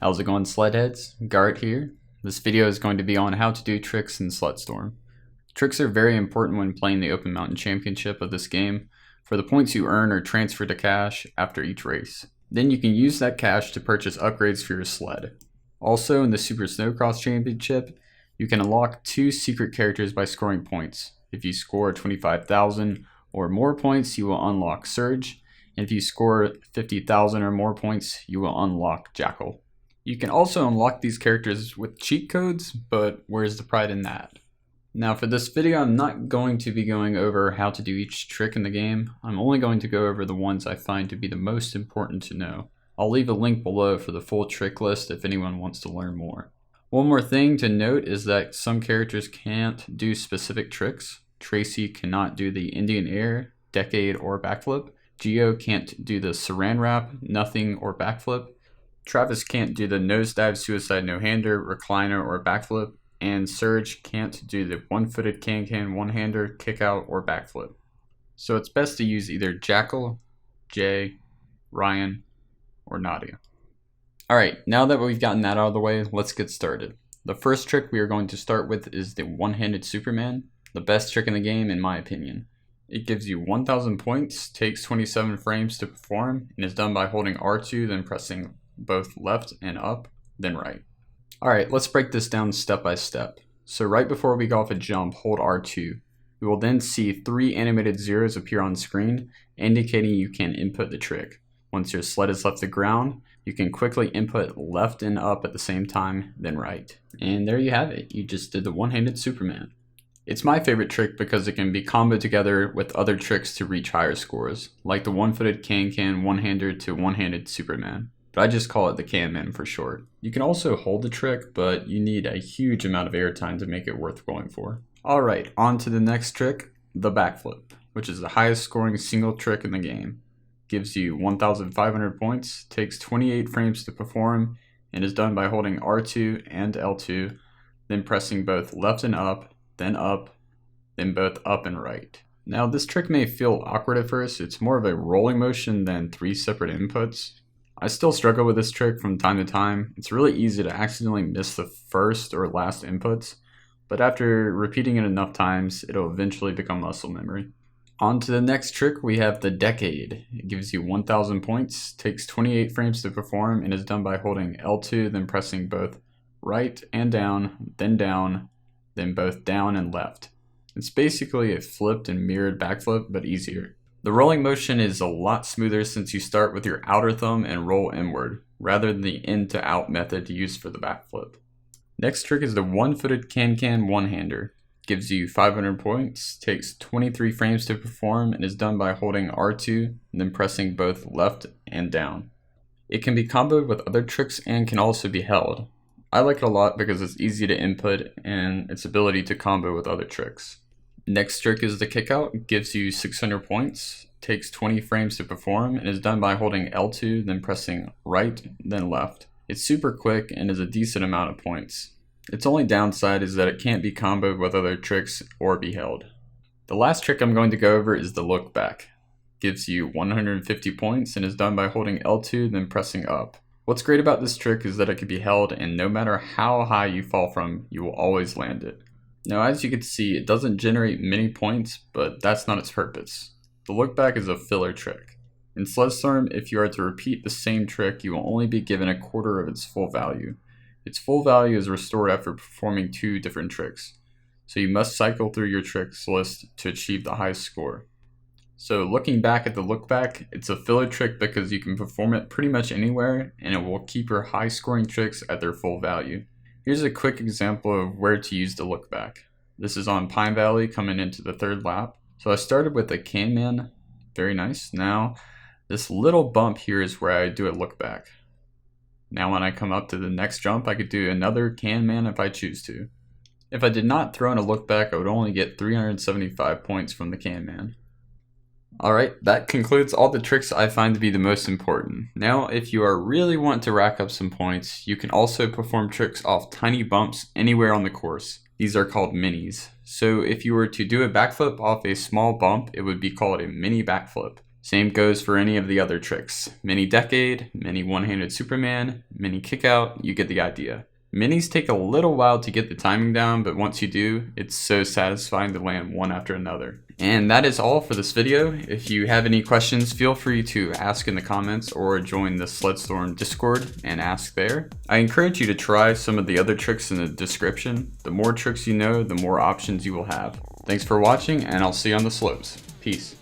How's it going, Sledheads? Garrett here. This video is going to be on how to do tricks in Sledstorm. Tricks are very important when playing the Open Mountain Championship of this game, for the points you earn are transferred to cash after each race. Then you can use that cash to purchase upgrades for your sled. Also, in the Super Snowcross Championship, you can unlock 2 secret characters by scoring points. If you score 25,000 or more points, you will unlock Surge, and if you score 50,000 or more points, you will unlock Jackal. You can also unlock these characters with cheat codes, but where's the pride in that? Now for this video, I'm not going to be going over how to do each trick in the game. I'm only going to go over the ones I find to be the most important to know. I'll leave a link below for the full trick list if anyone wants to learn more. One more thing to note is that some characters can't do specific tricks. Tracy cannot do the Indian Air, Decade, or Backflip. Geo can't do the Saran Wrap, Nothing, or Backflip. Travis can't do the Nosedive, Suicide No-Hander, Recliner, or Backflip, and Surge can't do the One-Footed Can-Can, One-Hander, Kickout, or Backflip. So it's best to use either Jackal, Jay, Ryan, or Nadia. Alright, now that we've gotten that out of the way, let's get started. The first trick we are going to start with is the One-Handed Superman, the best trick in the game in my opinion. It gives you 1,000 points, takes 27 frames to perform, and is done by holding R2 then pressing both left and up, then right. Alright, let's break this down step by step. So right before we go off a jump, hold R2. We will then see 3 animated zeros appear on screen, indicating you can input the trick. Once your sled has left the ground, you can quickly input left and up at the same time, then right. And there you have it, you just did the One-Handed Superman. It's my favorite trick because it can be comboed together with other tricks to reach higher scores, like the One-Footed Can-Can One-Hander to One-Handed Superman. But I just call it the Can-Man for short. You can also hold the trick, but you need a huge amount of airtime to make it worth going for. Alright, on to the next trick, the Backflip, which is the highest scoring single trick in the game. Gives you 1,500 points, takes 28 frames to perform, and is done by holding R2 and L2, then pressing both left and up, then both up and right. Now this trick may feel awkward at first, it's more of a rolling motion than 3 separate inputs. I still struggle with this trick from time to time. It's really easy to accidentally miss the first or last inputs, but after repeating it enough times, it'll eventually become muscle memory. On to the next trick, we have the Decade. It gives you 1,000 points, takes 28 frames to perform, and is done by holding L2, then pressing both right and down, then both down and left. It's basically a flipped and mirrored backflip, but easier. The rolling motion is a lot smoother since you start with your outer thumb and roll inward, rather than the in to out method used for the backflip. Next trick is the One-Footed Can-Can One-Hander. Gives you 500 points, takes 23 frames to perform, and is done by holding R2 and then pressing both left and down. It can be comboed with other tricks and can also be held. I like it a lot because it's easy to input and its ability to combo with other tricks. Next trick is the Kickout. Gives you 600 points, takes 20 frames to perform, and is done by holding L2, then pressing right, then left. It's super quick and is a decent amount of points. Its only downside is that it can't be comboed with other tricks or be held. The last trick I'm going to go over is the Look Back. Gives you 150 points and is done by holding L2, then pressing up. What's great about this trick is that it can be held, and no matter how high you fall from, you will always land it. Now as you can see, it doesn't generate many points, but that's not its purpose. The Look Back is a filler trick. In Sledstorm, if you are to repeat the same trick, you will only be given a quarter of its full value. Its full value is restored after performing 2 different tricks, so you must cycle through your tricks list to achieve the highest score. So looking back at the Look Back, it's a filler trick because you can perform it pretty much anywhere, and it will keep your high scoring tricks at their full value. Here's a quick example of where to use the Look Back. This is on Pine Valley coming into the 3rd lap. So I started with a Can-Man, very nice. Now this little bump here is where I do a Look Back. Now when I come up to the next jump, I could do another Can-Man if I choose to. If I did not throw in a Look Back, I would only get 375 points from the Can-Man. Alright, that concludes all the tricks I find to be the most important. Now, if you are really want to rack up some points, you can also perform tricks off tiny bumps anywhere on the course. These are called minis. So if you were to do a backflip off a small bump, it would be called a mini backflip. Same goes for any of the other tricks. Mini Decade, Mini One-Handed Superman, Mini Kickout, you get the idea. Minis take a little while to get the timing down, but once you do, it's so satisfying to land one after another. And that is all for this video. If you have any questions, feel free to ask in the comments or join the Sledstorm Discord and ask there. I encourage you to try some of the other tricks in the description. The more tricks you know, the more options you will have. Thanks for watching, and I'll see you on the slopes. Peace.